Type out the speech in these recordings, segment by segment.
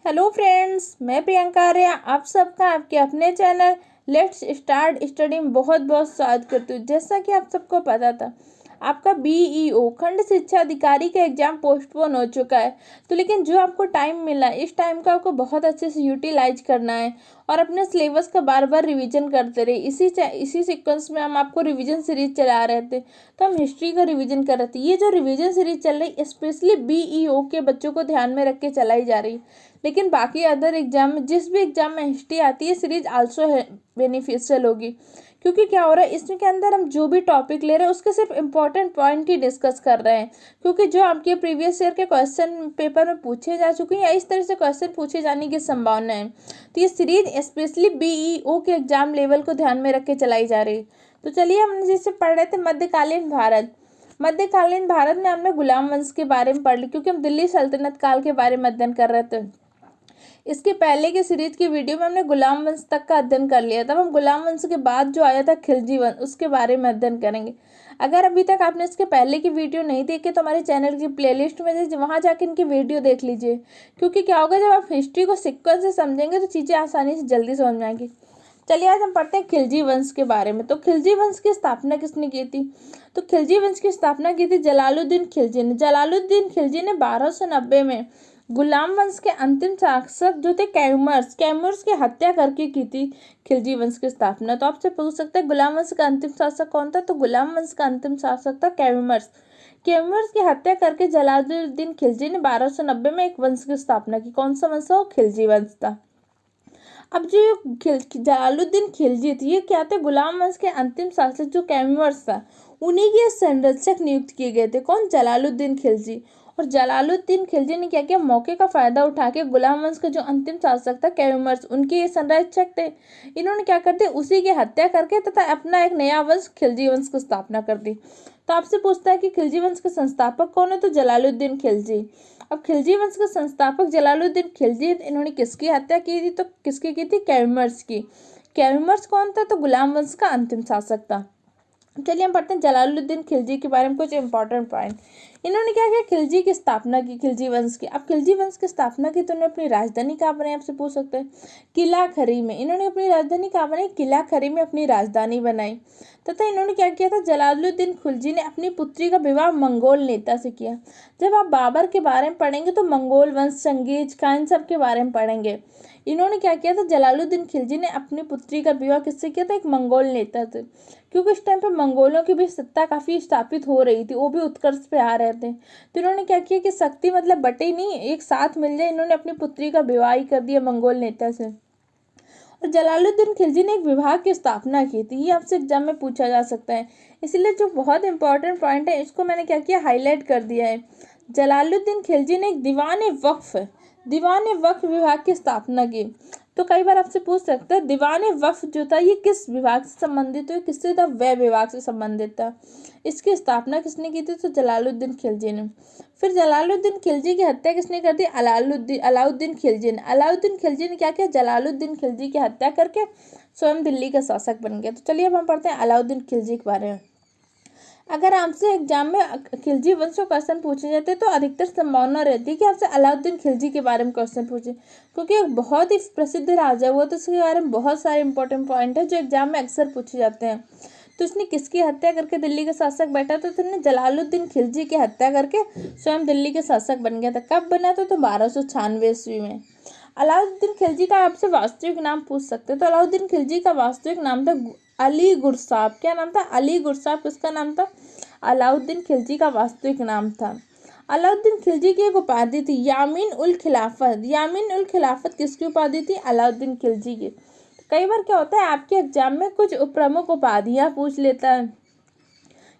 Hello friends, मैं प्रियंका आर्या आप सबका आपके अपने चैनल लेट्स स्टार्ट स्टडी में बहुत बहुत स्वागत करती हूँ। जैसा कि आप सबको पता था, आपका बीईओ खंड शिक्षा अधिकारी का एग्जाम पोस्टपोन हो चुका है। तो लेकिन जो आपको टाइम मिला, इस टाइम का आपको बहुत अच्छे से यूटिलाइज करना है और अपने सिलेबस का बार बार रिवीजन करते रहे। इसी सीक्वेंस में हम आपको रिवीजन सीरीज चला रहे थे, तो हम हिस्ट्री का रिवीजन कर रहे थे। ये जो रिवीजन सीरीज चल रही है स्पेशली बीईओ के बच्चों को ध्यान में रख के चलाई जा रही है। लेकिन बाकी अदर एग्जाम में, जिस भी एग्जाम में हिस्ट्री आती है, सीरीज आल्सो है बेनिफिशियल होगी। क्योंकि क्या हो रहा है, इसमें के अंदर हम जो भी टॉपिक ले रहे हैं उसके सिर्फ इंपॉर्टेंट पॉइंट ही डिस्कस कर रहे हैं। क्योंकि जो आपके प्रीवियस ईयर के क्वेश्चन पेपर में पूछे जा चुके हैं या इस तरह से क्वेश्चन पूछे जाने की संभावना है, तो ये सीरीज स्पेशली बीईओ के एग्जाम लेवल को ध्यान में रख के चलाई जा रही है। तो चलिए, हमने जैसे पढ़ रहे थे मध्यकालीन भारत। मध्यकालीन भारत में हमने गुलाम वंश के बारे में पढ़ ली, क्योंकि हम दिल्ली सल्तनत काल के बारे में अध्ययन कर रहे थे। इसके पहले के सीरीज की वीडियो में हमने गुलाम वंश तक का अध्ययन कर लिया। तब हम गुलाम वंश के बाद जो आया था खिलजी वंश, उसके बारे में अध्ययन करेंगे। अगर अभी तक आपने इसके पहले की वीडियो नहीं देखी तो हमारे चैनल की प्लेलिस्ट में वहाँ जाकर इनकी वीडियो देख लीजिए। क्योंकि क्या होगा, जब आप हिस्ट्री को सीक्वेंस से समझेंगे तो चीज़ें आसानी से जल्दी समझ में आएंगी। चलिए, आज हम पढ़ते हैं खिलजी वंश के बारे में। तो खिलजी वंश की स्थापना किसने की थी? तो खिलजी वंश की स्थापना की थी जलालुद्दीन खिलजी ने। जलालुद्दीन खिलजी ने 1290 में गुलाम वंश के अंतिम शासक जो थे कैमर्स की हत्या करके की थी खिलजी वंश की स्थापना। तो आपसे पूछ सकते हैं गुलाम वंश का अंतिम शासक कौन था? तो गुलाम वंश का अंतिम शासक था कैमर्स की हत्या करके जलालुद्दीन खिलजी ने 1290 में एक वंश की स्थापना की। कौन सा वंश था? वो खिलजी वंश था। अब जो जलालुद्दीन खिलजी थी, ये क्या थे? गुलाम वंश के अंतिम शासक जो कैमर्स था, उन्हीं के संरक्षक नियुक्त किए गए थे। कौन? जलालुद्दीन खिलजी। और जलालुद्दीन खिलजी ने क्या किया? मौके का फायदा उठा के गुलाम वंश का जो अंतिम शासक था कैमर्स, उनके ये संरक्षक थे, इन्होंने क्या कर दिया? उसी की हत्या करके तथा अपना एक नया वंश खिलजी वंश की स्थापना कर दी। तो आपसे पूछता है कि खिलजी वंश के संस्थापक कौन है? तो जलालुद्दीन खिलजी। अब खिलजी वंश के संस्थापक जलालुद्दीन खिलजी, इन्होंने किसकी हत्या की थी? तो किसकी की थी? कैमर्स की। कैमर्स कौन था? तो गुलाम वंश का अंतिम शासक था। चलिए, हम पढ़ते हैं जलालुद्दीन खिलजी के बारे में कुछ इंपॉर्टेंट पॉइंट। इन्होंने क्या किया? खिलजी की स्थापना की, खिलजी वंश की। अब खिलजी वंश की स्थापना की तो उन्होंने अपनी राजधानी कहाँ बनाई? आपसे पूछ सकते हैं। किला खरी में। इन्होंने अपनी राजधानी कहाँ बनाई? किला खरी में अपनी राजधानी बनाई। तथा इन्होंने क्या किया था? जलालुद्दीन खिलजी ने अपनी पुत्री का विवाह मंगोल नेता से किया। जब आप बाबर के बारे में पढ़ेंगे तो मंगोल वंश, चंगेज खान सब के बारे में पढ़ेंगे। इन्होंने क्या किया था? जलालुद्दीन खिलजी ने अपनी पुत्री का विवाह किससे किया था? एक मंगोल नेता से। क्योंकि इस टाइम पे मंगोलों की भी सत्ता काफी स्थापित हो रही थी, वो भी उत्कर्ष पे आ रहे थे। तो इन्होंने क्या किया कि शक्ति मतलब बटे नहीं, एक साथ मिल जाए, इन्होंने अपनी पुत्री का विवाह ही कर दिया मंगोल नेता से। और जलालुद्दीन खिलजी ने एक विभाग की स्थापना की थी। ये आपसे एग्जाम में पूछा जा सकता है, इसलिए जो बहुत इंपॉर्टेंट पॉइंट है इसको मैंने क्या किया? हाईलाइट कर दिया है। जलालुद्दीन खिलजी ने एक दीवान वक्फ विभाग की स्थापना की। तो कई बार आपसे पूछ सकता है दीवान वक्फ जो था ये किस विभाग से संबंधित है? किससे था? वह विभाग से संबंधित था। इसकी स्थापना किसने की थी? तो जलालुद्दीन खिलजी ने। फिर जलालुद्दीन खिलजी की हत्या किसने कर दी? अलाउद्दीन खिलजी ने। अलाउद्दीन खिलजी ने क्या किया? जलालुद्दीन खिलजी की हत्या करके स्वयं दिल्ली का शासक बन गया। तो चलिए, अब हम पढ़ते हैं अलाउद्दीन खिलजी के बारे में। अगर आपसे एग्जाम में खिलजी वंश को क्वेश्चन पूछे जाते तो अधिकतर संभावना रहती है कि आपसे अलाउद्दीन खिलजी के बारे में क्वेश्चन पूछे, क्योंकि एक बहुत ही प्रसिद्ध राजा हुआ, तो इसके बारे में बहुत सारे इंपॉर्टेंट पॉइंट है जो एग्जाम में अक्सर पूछे जाते हैं। तो इसने किसकी हत्या करके दिल्ली का शासक बैठा था? तो इसने जलालुद्दीन खिलजी की हत्या करके स्वयं दिल्ली के शासक बन गया था। कब बना था? तो 1296 ईस्वी में। अलाउद्दीन खिलजी का आपसे वास्तविक नाम पूछ सकते हैं। तो अलाउद्दीन खिलजी का वास्तविक नाम था अली गुरसाब। क्या नाम था? अली गुरसाब। किसका नाम था? अलाउद्दीन खिलजी का वास्तविक नाम था। अलाउद्दीन खिलजी की एक उपाधि थी यामीन उल खिलाफत। यामीन उल खिलाफत किसकी उपाधि थी? अलाउद्दीन खिलजी की। कई बार क्या होता है, आपके एग्जाम में कुछ प्रमुख उपाधियां पूछ लेता है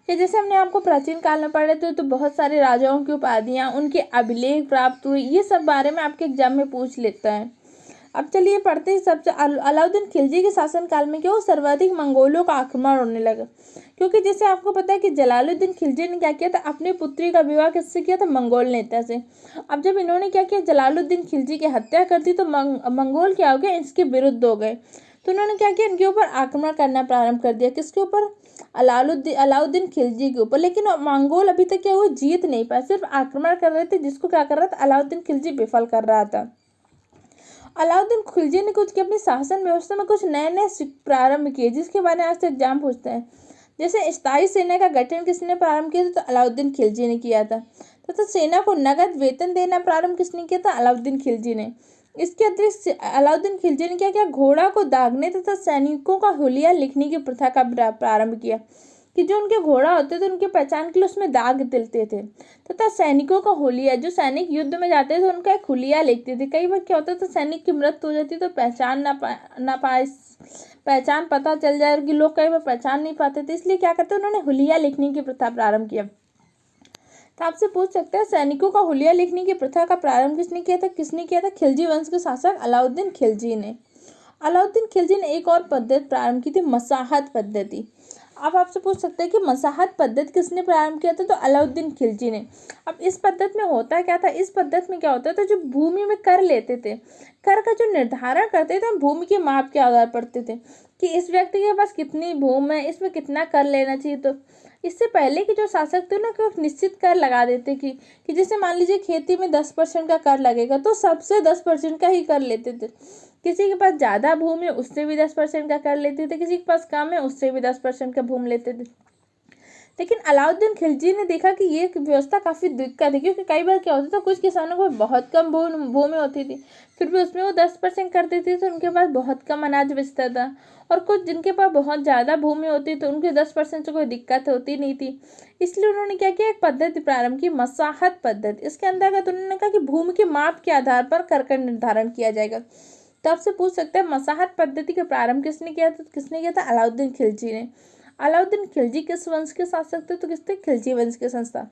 कि जैसे हमने आपको प्राचीन काल में पढ़े थे तो बहुत सारे राजाओं की उपाधियां, उनके अभिलेख प्राप्त हुए, ये सब बारे में आपके एग्जाम में पूछ लेता है। अब चलिए पढ़ते हैं। सबसे अलाउद्दीन खिलजी के शासनकाल में क्या हो? सर्वाधिक मंगोलों का आक्रमण होने लगा। क्योंकि जैसे आपको पता है कि जलालुद्दीन खिलजी ने क्या किया था? अपनी पुत्री का विवाह किससे किया था? मंगोल नेता से। अब जब इन्होंने क्या किया? जलालुद्दीन खिलजी की हत्या कर दी, तो मंगोल क्या हो गए? इसके विरुद्ध हो गए। तो इन्होंने क्या किया? इनके ऊपर आक्रमण करना प्रारंभ कर दिया। किसके ऊपर? अलाउद्दीन खिलजी के ऊपर। लेकिन मंगोल अभी तक क्या हुआ? जीत नहीं पाए, सिर्फ आक्रमण कर रहे थे, जिसको क्या कर रहा था? अलाउद्दीन खिलजी विफल कर रहा था। अलाउद्दीन खिलजी ने कुछ की अपनी शासन व्यवस्था में कुछ नए नए प्रारंभ किए, जिसके बारे में आज तक एग्जाम पूछते हैं। जैसे स्थायी सेना का गठन किसने प्रारंभ किया था? तो अलाउद्दीन खिलजी ने किया था। तथा सेना को नगद वेतन देना प्रारंभ किसने किया था? अलाउद्दीन खिलजी ने। इसके अतिरिक्त अलाउद्दीन खिलजी ने क्या किया? घोड़ा को दागने तथा सैनिकों का हुलिया लिखने की प्रथा का प्रारंभ किया, कि जो उनके घोड़ा होते थे उनकी पहचान के लिए उसमें दाग दिलते थे। तथा सैनिकों का हुलिया, जो सैनिक युद्ध में जाते थे उनका एक हुलिया लिखते थे। कई बार क्या होता था, सैनिक की मृत्यु हो जाती तो पहचान पता चल जाए कि लोग कई बार पहचान नहीं पाते थे, इसलिए क्या करते उन्होंने हुलिया लिखने की प्रथा प्रारंभ किया। तो आपसे पूछ सकते हैं सैनिकों का हुलिया लिखने की प्रथा का प्रारंभ किसने किया था? खिलजी वंश के शासक अलाउद्दीन खिलजी ने। अलाउद्दीन खिलजी ने एक और पद्धति प्रारंभ की थी, मसाहत पद्धति। अब आपसे पूछ सकते हैं कि मसाहत पद्धति किसने प्रारंभ किया था? तो अलाउद्दीन खिलजी ने। अब इस पद्धति में होता क्या था? इस पद्धति में क्या होता था, जो भूमि में कर लेते थे, कर का जो निर्धारण करते थे भूमि के माप के आधार पड़ते थे, कि इस व्यक्ति के पास कितनी भूमि है, इसमें कितना कर लेना चाहिए। तो इससे पहले के जो शासक थे ना, को निश्चित कर लगा देते कि जैसे मान लीजिए खेती में 10% का कर लगेगा तो सबसे 10% का ही कर लेते थे। किसी के पास ज़्यादा भूमि है उससे भी 10% का कर लेते थे, किसी के पास कम है उससे भी 10% का भूमि लेते थे। लेकिन अलाउद्दीन खिलजी ने देखा कि ये व्यवस्था काफ़ी दिक्कत है, क्योंकि कई बार क्या होता था, कुछ किसानों को बहुत कम भूमि होती थी, फिर भी उसमें वो 10% कर देते थे तो उनके पास बहुत कम अनाज बचता था। और कुछ जिनके पास बहुत ज़्यादा भूमि होती तो उनके 10% से कोई दिक्कत होती नहीं थी। इसलिए उन्होंने क्या किया, एक पद्धति प्रारंभ की, मसाहत पद्धति। इसके अंतर्गत उन्होंने कहा कि भूमि के माप के आधार पर कर का निर्धारण किया जाएगा। तो आपसे पूछ सकते हैं मसाहत पद्धति का प्रारंभ किसने किया था? अलाउद्दीन खिलजी ने। अलाउद्दीन खिलजी किस वंश के शासक थे? तो किस थे? खिलजी वंश के संस्था।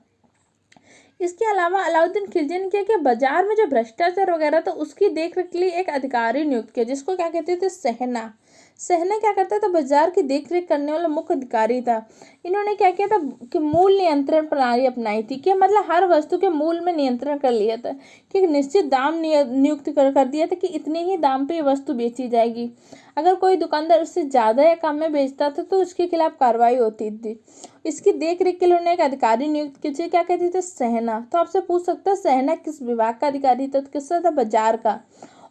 इसके अलावा अलाउद्दीन खिलजी ने क्या किया, बाजार में जो भ्रष्टाचार वगैरह था उसकी देखरेख के लिए एक अधिकारी नियुक्त किया, जिसको क्या कहते थे? सहना। सहना क्या करता था? बाजार की देखरेख करने वाला मुख्य अधिकारी था। इन्होंने क्या किया था कि मूल नियंत्रण प्रणाली अपनाई थी, कि मतलब हर वस्तु के मूल में नियंत्रण कर लिया था, कि एक निश्चित दाम नियुक्त कर दिया था कि इतने ही दाम पे ये वस्तु बेची जाएगी। अगर कोई दुकानदार उससे ज़्यादा या कम में बेचता था तो उसके खिलाफ कार्रवाई होती थी। इसकी देख रेख के लिए उन्होंने एक अधिकारी नियुक्त किया, क्या कहते थे? सहना। तो आपसे पूछ सकता है सहना किस विभाग का अधिकारी था? तो किसका था? बाजार का।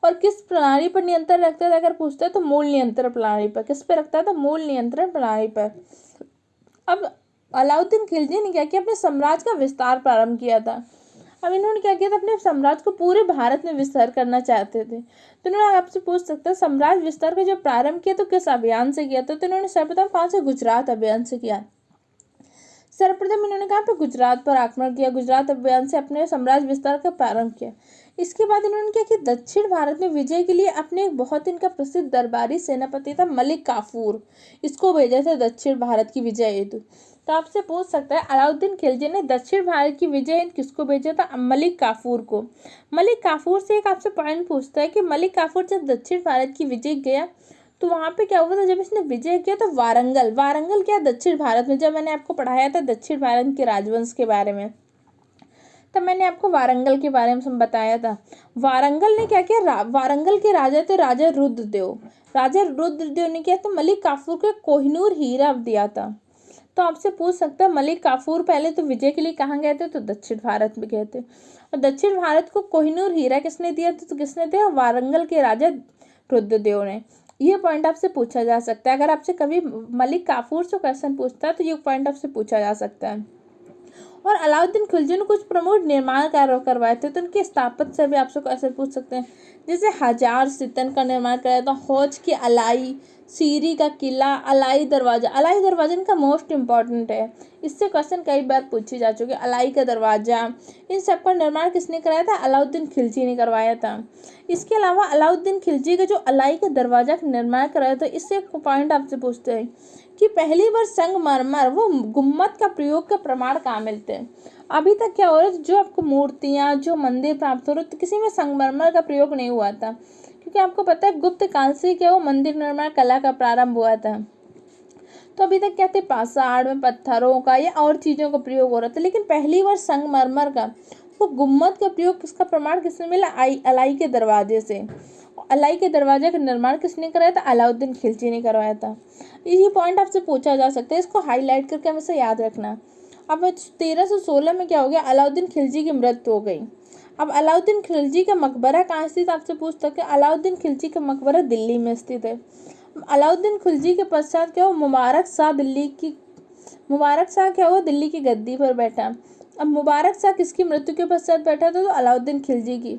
और किस प्रणाली पर नियंत्रण रखता था? अगर पूछता है तो मूल नियंत्रण प्रणाली पर। किस पे रखता था? मूल नियंत्रण प्रणाली पर। अब अलाउद्दीन खिलजी ने क्या किया, अपने साम्राज्य का विस्तार प्रारंभ किया था। अब इन्होंने क्या किया था, अपने साम्राज्य को पूरे भारत में विस्तार करना चाहते थे। तो इन्होंने आपसे पूछ सकते हैं साम्राज्य विस्तार का जो प्रारंभ किया तो किस अभियान से किया था? तो इन्होंने सर्वप्रथम कहाँ से? गुजरात अभियान से किया। सर्वप्रथम इन्होंने कहाँ पे? गुजरात पर आक्रमण किया। गुजरात अभियान से अपने साम्राज्य विस्तार का प्रारंभ किया। इसके बाद इन्होंने क्या किया, दक्षिण भारत में विजय के लिए अपने एक बहुत इनका प्रसिद्ध दरबारी सेनापति था मलिक काफूर, इसको भेजा था दक्षिण भारत की विजय हेतु। तो आपसे पूछ सकता है अलाउद्दीन खिलजी ने दक्षिण भारत की विजय हेतु किसको भेजा था? मलिक काफूर को। मलिक काफूर से एक आपसे पॉइंट पूछता है कि मलिक काफूर जब दक्षिण भारत की विजय गया तो वहाँ पे क्या हुआ था? जब इसने विजय किया तो वारंगल क्या दक्षिण भारत में, जब मैंने आपको पढ़ाया था दक्षिण भारत के राजवंश के बारे में, तब मैंने आपको वारंगल के बारे में बताया था। वारंगल ने क्या किया, वारंगल के राजा थे राजा रुद्रदेव। राजा रुद्रदेव ने क्या, तो मलिक काफूर को कोहिनूर हीरा दिया था। तो आपसे पूछ सकता है मलिक काफूर पहले तो विजय के लिए कहाँ गए थे? तो दक्षिण भारत में गए थे। और दक्षिण भारत को कोहिनूर हीरा किसने दिया था? तो किसने दिया? वारंगल के राजा रुद्रदेव ने। ये पॉइंट आपसे पूछा जा सकता है। अगर आपसे कभी मलिक काफूर से क्वेश्चन पूछता है तो ये पॉइंट आपसे पूछा जा सकता है। और अलाउद्दीन खिलजी ने कुछ प्रमुख निर्माण कार्य करवाए थे, तो उनके स्थापत्य से भी आपसे क्वेश्चन पूछ सकते हैं। जैसे हजार सितन का निर्माण कराया था, हौज की अलाई, सीरी का किला, अलाई दरवाजा इनका मोस्ट इंपॉर्टेंट है, इससे क्वेश्चन कई बार पूछे जा चुके। अलाई का दरवाजा, इन सब का निर्माण किसने कराया था? अलाउद्दीन खिलजी ने करवाया था। इसके अलावा अलाउद्दीन खिलजी का जो अलाई का दरवाजा का निर्माण कराया था, इससे एक पॉइंट आपसे पूछते हैं कि पहली बार संगमरमर वो गुम्मद का प्रयोग का प्रमाण कहाँ मिलते हैं? अभी तक क्या हो रहा है, जो आपको मूर्तियां जो मंदिर प्राप्त हो रहे तो किसी में संगमरमर का प्रयोग नहीं हुआ था, क्योंकि आपको पता है गुप्त काल से क्या वो मंदिर निर्माण कला का प्रारंभ हुआ था। तो अभी तक क्या थे, पाषाण में पत्थरों का या और चीज़ों का प्रयोग हो रहा था, लेकिन पहली बार संगमरमर का वो गुम्मद का प्रयोग किसका प्रमाण किसने मिला? अलाई के दरवाजे से। अलाई के दरवाजे का निर्माण किसने कराया था? अलाउद्दीन खिलजी ने करवाया था। ये पॉइंट आपसे पूछा जा सकता है, इसको हाईलाइट करके हमेशा याद रखना। अब 1316 में क्या हो गया, अलाउद्दीन खिलजी की मृत्यु हो गई। अब अलाउद्दीन खिलजी का मकबरा कहाँ स्थित, आपसे पूछ सकते हैं। अलाउद्दीन खिलजी का मकबरा दिल्ली में स्थित है। अलाउद्दीन खिलजी के पश्चात क्या हुआ, मुबारक शाह क्या हुआ, दिल्ली की गद्दी पर बैठा। अब मुबारक शाह किसकी मृत्यु के पश्चात बैठा था, तो अलाउद्दीन खिलजी की।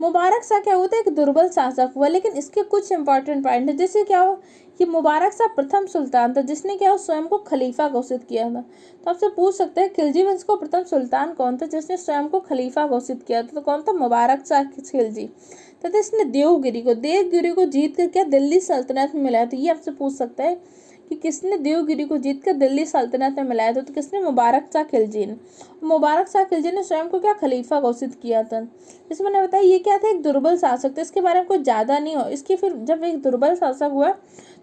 मुबारक शाह क्या होता है, एक दुर्बल शासक हुआ, लेकिन इसके कुछ इंपॉर्टेंट पॉइंट है। जैसे क्या हो कि मुबारक शाह प्रथम सुल्तान था जिसने क्या हो स्वयं को खलीफा घोषित किया था। तो आपसे पूछ सकते हैं खिलजी वंश को प्रथम सुल्तान कौन था जिसने स्वयं को खलीफा घोषित किया था, तो कौन था, मुबारक शाह खिलजी तथा इसने देवगिरी को जीत कर क्या दिल्ली सल्तनत में मिलाया था। ये आपसे पूछ सकता है कि किसने देवगिरी को जीतकर दिल्ली सल्तनत में मिलाया था, तो किसने, मुबारक शाह खिलजी ने। मुबारक शाह खिलजी ने स्वयं को क्या खलीफा घोषित किया था। जैसे मैंने बताया ये क्या था, एक दुर्बल शासक था, इसके बारे में कुछ ज़्यादा नहीं हो। इसके फिर जब एक दुर्बल शासक हुआ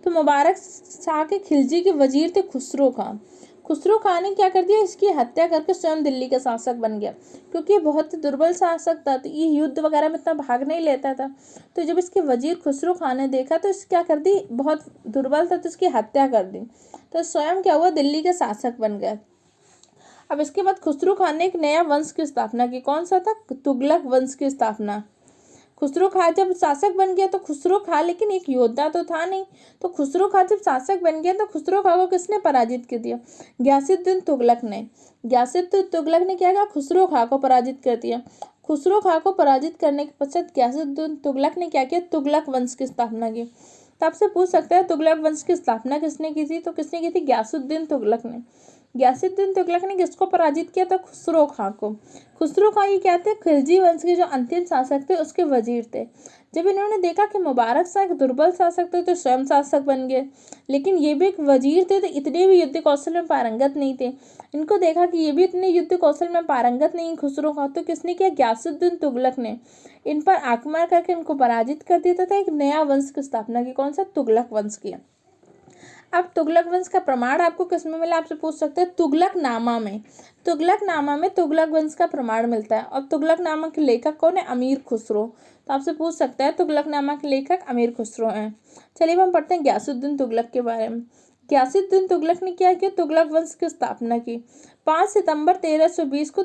तो मुबारक शाह के खिलजी के वजीर थे खुसरो खान। खुसरो खान ने क्या कर दिया, इसकी हत्या करके स्वयं दिल्ली का शासक बन गया, क्योंकि ये बहुत ही दुर्बल शासक था, तो ये युद्ध वगैरह में इतना भाग नहीं लेता था। तो जब इसके वजीर खुसरो खान ने देखा तो इस क्या कर दी, बहुत दुर्बल था तो इसकी हत्या कर दी, तो स्वयं क्या हुआ, दिल्ली का शासक बन गया। अब इसके बाद खुसरो खान ने एक नया वंश की स्थापना की, कौन सा था, तुगलक वंश की स्थापना। खुसरो खां जब शासक बन गया तो खुसरो खां लेकिन एक योद्धा तो था नहीं, तो खुसरो खां जब शासक बन गया तो खुसरो खां को किसने पराजित कर दिया, गयासुद्दीन तुगलक ने। गयासुद्दीन तुगलक ने क्या किया, खुसरो खां को पराजित कर दिया। खुसरो खां को पराजित करने के पश्चात गयासुद्दीन तुगलक ने क्या किया, तुगलक वंश की स्थापना की। तो आपसे पूछ सकते हैं तुगलक वंश की स्थापना किसने की थी, तो किसने की थी, गयासुद्दीन तुगलक ने। गयासुद्दीन तुगलक ने किसको पराजित किया था, खुसरो खां को। खुसरो खां ये क्या थे, खिलजी वंश के जो अंतिम शासक थे उसके वजीर थे। जब इन्होंने देखा कि मुबारक शाह एक दुर्बल शासक थे तो स्वयं शासक बन गए, लेकिन ये भी एक वजीर थे तो इतने भी युद्ध कौशल में पारंगत नहीं थे। इनको देखा कि ये भी इतने युद्ध कौशल में पारंगत नहीं खुसरो खां, तो किसने किया, गयासुद्दीन तुगलक ने इन पर आक्रमण करके इनको पराजित कर दिया था, एक नया वंश की स्थापना की, कौन सा, तुगलक वंश की। अब तुगलक वंश का प्रमाण आपको किस में मिला, आपसे पूछ सकते हैं तुगलकनामा में। तुगलकनामा में तुगलक वंश का प्रमाण मिलता है। और तुगलकनामा के लेखक कौन है, अमीर खुसरो। तो आपसे पूछ सकता है तुगलकनामा के लेखक अमीर खुसरो हैं। चलिए हम पढ़ते हैं गयासुद्दीन तुगलक के बारे में। गयासुद्दीन तुगलक ने क्या किया, तुगलक वंश की स्थापना की। 5 सितंबर 1320 को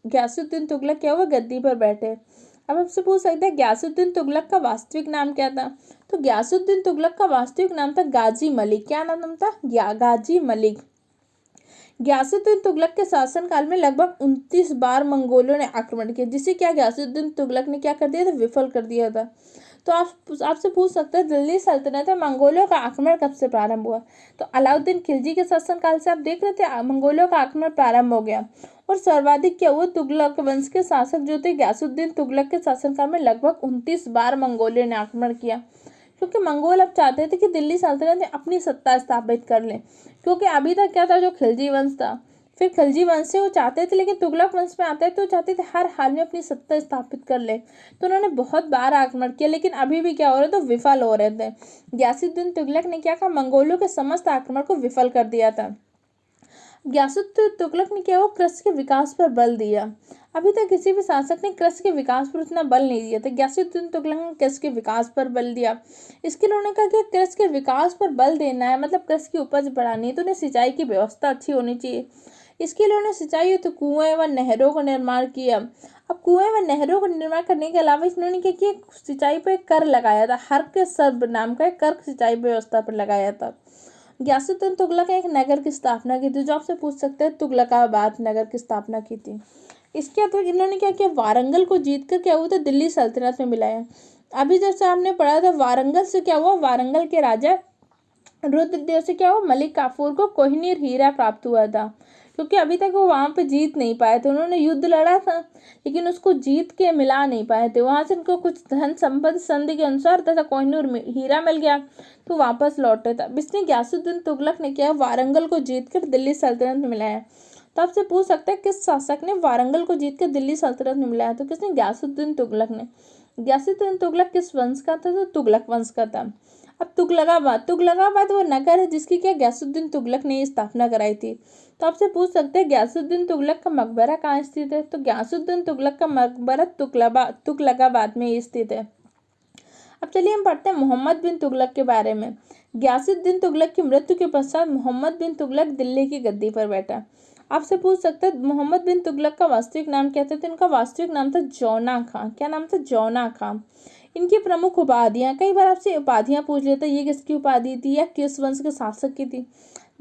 गयासुद्दीन तुगलक क्या हुआ, गद्दी पर बैठे। अब आपसे पूछ सकते हैं गयासुद्दीन तुगलक का वास्तविक नाम क्या था, तो गयासुद्दीन तुगलक का वास्तविक नाम था गाजी मलिक। क्या नाम था, गाजी मलिक। गयासुद्दीन तुगलक के शासनकाल में लगभग 29 बार मंगोलों ने आक्रमण किया, जिसे क्या गयासुद्दीन तुगलक ने क्या कर दिया था, विफल कर दिया था। तो आपसे पूछ सकते हैं दिल्ली सल्तनत में मंगोलों का आक्रमण कब से प्रारंभ हुआ, तो अलाउद्दीन खिलजी के शासनकाल से आप देख रहे थे मंगोलों का आक्रमण प्रारंभ हो गया। और सर्वाधिक क्या हुआ, तुगलक वंश के शासक जो थे गयासुद्दीन तुगलक के शासनकाल में लगभग 29 बार मंगोलियों ने आक्रमण किया, क्योंकि मंगोल अब चाहते थे कि दिल्ली सल्तनत में अपनी सत्ता स्थापित कर लें। क्योंकि अभी तक क्या था, जो खिलजी वंश था, फिर खिलजी वंश से वो चाहते थे, लेकिन तुगलक वंश में आते तो चाहते थे हर हाल में अपनी सत्ता स्थापित कर ले। तो उन्होंने बहुत बार आक्रमण किया, लेकिन अभी भी क्या हो रहे थे, विफल हो रहे थे। गयासुद्दीन तुगलक ने क्या कहा, मंगोलों के समस्त आक्रमण को विफल कर दिया था। गयासुद्दीन तुगलक ने क्या हुआ, कृषि के विकास पर बल दिया। अभी तक किसी भी शासक ने कृषि के विकास पर उतना बल नहीं दिया था, गयासुद्दीन तुगलक ने कृषि के विकास पर बल दिया। इसके लिए उन्होंने कहा कि कृषि के विकास पर बल देना है, मतलब कृषि की उपज बढ़ानी है, तो उन्हें सिंचाई की व्यवस्था अच्छी होनी चाहिए। इसके लिए उन्होंने सिंचाई तो कुएं व नहरों का निर्माण किया। अब कुएं व नहरों का निर्माण करने के अलावा इन्होंने क्या किया, सिंचाई पर कर लगाया था, हर के सर्व नाम का एक कर सिंचाई व्यवस्था पर लगाया था। गयासुद्दीन तुगलक ने एक नगर की स्थापना की थी, जो आपसे पूछ सकते हैं तुगलकाबाद नगर की स्थापना की थी। इसके अतिरिक्त इन्होंने क्या किया, वारंगल को जीतकर क्या हुआ था, दिल्ली सल्तनत में मिलाया। अभी जैसे हमने पढ़ा था वारंगल से क्या हुआ, वारंगल के राजा रुद्रदेव से क्या हुआ, मलिक काफूर को कोहिनूर हीरा प्राप्त हुआ था, क्योंकि अभी तक वो वहां पे जीत नहीं पाए थे। उन्होंने युद्ध लड़ा था लेकिन उसको जीत के मिला नहीं पाए थे, वहां से उनको कुछ धन संपत्ति संधि के अनुसार तथा कोहिनूर हीरा मिल गया तो वापस लौटे था। इसने गयासुद्दीन तुगलक ने क्या, वारंगल को जीतकर दिल्ली सल्तनत में मिलाया। तो आपसे पूछ सकते हैं किस शासक ने वारंगल को जीतकर दिल्ली सल्तनत में मिलाया, तो किसने, गयासुद्दीन तुगलक ने। गयासुद्दीन तुगलक किस वंश का था, तो तुगलक वंश का था। अब तुगलकाबाद वो नगर है जिसकी क्या गयासुद्दीन तुगलक ने स्थापना कराई थी। तो आपसे पूछ सकते हैं गयासुद्दीन तुगलक का मकबरा कहाँ स्थित है, तो गयासुद्दीन तुगलक का मकबरा तुगलकाबाद में स्थित है। अब चलिए हम पढ़ते हैं मोहम्मद बिन तुगलक के बारे में। गयासुद्दीन तुगलक की मृत्यु के पश्चात मोहम्मद बिन तुगलक दिल्ली की गद्दी पर बैठा। आपसे पूछ सकता है मोहम्मद बिन तुगलक का वास्तविक नाम क्या था, तो इनका वास्तविक नाम था जौना खां। क्या नाम था? जौना खां। इनकी प्रमुख उपाधियां, कई बार आपसे उपाधियां पूछ लेते हैं, ये किसकी उपाधि थी या किस वंश के शासक की थी,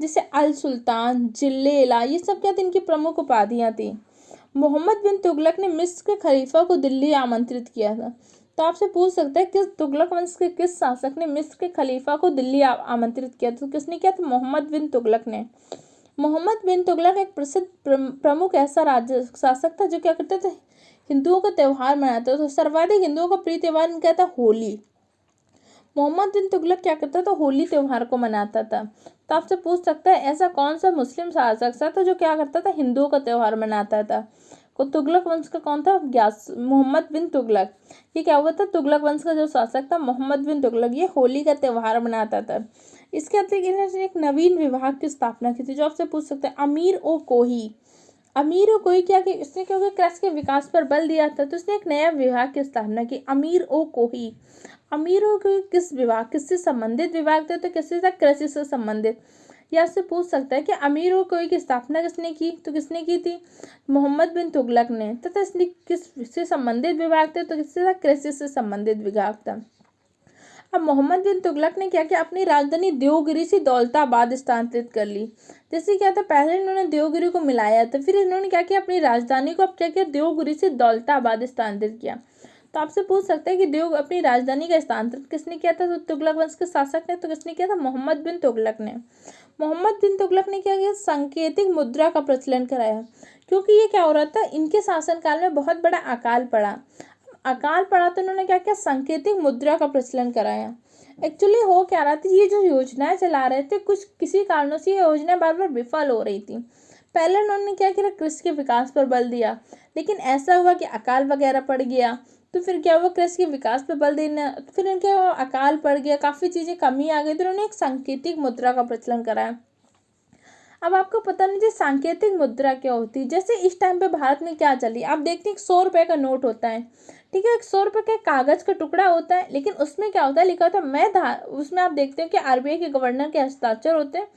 जैसे अल सुल्तान, जिल्लेला, ये सब क्या थी इनकी प्रमुख उपाधियां थी। मोहम्मद बिन तुगलक ने मिस्र के खलीफा को दिल्ली आमंत्रित किया था, तो आपसे पूछ सकता है किस तुगलक वंश के किस शासक ने मिस्र के खलीफा को दिल्ली आमंत्रित किया था, तो किसने किया था? मोहम्मद बिन तुगलक ने। मोहम्मद बिन तुगलक एक प्रसिद्ध प्रमुख ऐसा राज्य शासक था जो क्या करते थे? हिंदुओं का त्यौहार मनाते थे। तो सर्वाधिक हिंदुओं का प्रिय त्यौहार इनका था होली। मोहम्मद बिन तुगलक क्या करता था? होली त्यौहार को मनाता था। तो आपसे पूछ सकता है ऐसा कौन सा मुस्लिम शासक था जो क्या करता था? हिंदुओं का त्यौहार मनाता था। को तुगलक वंश का कौन था? मोहम्मद बिन तुगलक। ये क्या हुआ था? तुगलक वंश का जो शासक था मोहम्मद बिन तुगलक, ये होली का त्यौहार मनाता था। इसके अतिरिक्त इन्होंने एक नवीन विभाग की स्थापना की थी, जो आपसे पूछ सकते हैं अमीर ओ कोही। अमीर ओ कोही क्या कि इसने क्योंकि कृषि के विकास पर बल दिया था, तो इसने एक नया विभाग की स्थापना की, अमीर ओ कोही। अमीर ओ कोही किस विभाग, किससे संबंधित विभाग थे? तो किससे था? कृषि से संबंधित। या से पूछ सकता है कि अमीर ओ कोही की स्थापना किसने की? तो किसने की थी? मोहम्मद बिन तुगलक ने। तथा इसने किससे संबंधित विभाग थे? तो किससे था? कृषि से संबंधित विभाग था। अब मोहम्मद बिन तुगलक ने क्या किया? अपनी राजधानी देवगिरी से दौलताबाद स्थानांतरित कर ली। जैसे क्या था, पहले इन्होंने देवगिरी को मिलाया था, फिर इन्होंने क्या किया? अपनी राजधानी को अब क्या किया? देवगिरी से दौलताबाद स्थानांतरित किया। तो आपसे पूछ सकते हैं कि अपनी राजधानी का स्थानांतरित किसने किया था? तो तुगलक वंश के शासक ने। तो किसने किया था? मोहम्मद बिन तुगलक ने। मोहम्मद बिन तुगलक ने क्या किया? सांकेतिक मुद्रा का प्रचलन कराया, क्योंकि ये क्या हो रहा था, इनके शासनकाल में बहुत बड़ा अकाल पड़ा। अकाल पड़ा तो उन्होंने क्या किया? सांकेतिक मुद्रा का प्रचलन कराया। एक्चुअली हो क्या रहा था, ये जो योजनाएं चला रहे थे, कुछ किसी कारणों से ये योजना बार बार विफल हो रही थी। पहले उन्होंने क्या किया? कृषि के विकास पर बल दिया, लेकिन ऐसा हुआ कि अकाल वगैरह पड़ गया, तो फिर क्या हुआ? कृषि के विकास पर बल देना, फिर इनके अकाल पड़ गया, काफ़ी चीज़ें कमी आ गई, तो उन्होंने एक सांकेतिक मुद्रा का प्रचलन कराया। अब आपको पता नहीं सांकेतिक मुद्रा क्या होती है। जैसे इस टाइम पे भारत में क्या चली, आप देखते हैं 100 रुपये का नोट होता है, ठीक है, 100 रुपये का कागज का टुकड़ा होता है, लेकिन उसमें क्या होता है? लिखा होता है उसमें आप देखते हो कि आरबीआई के गवर्नर के हस्ताक्षर होते हैं,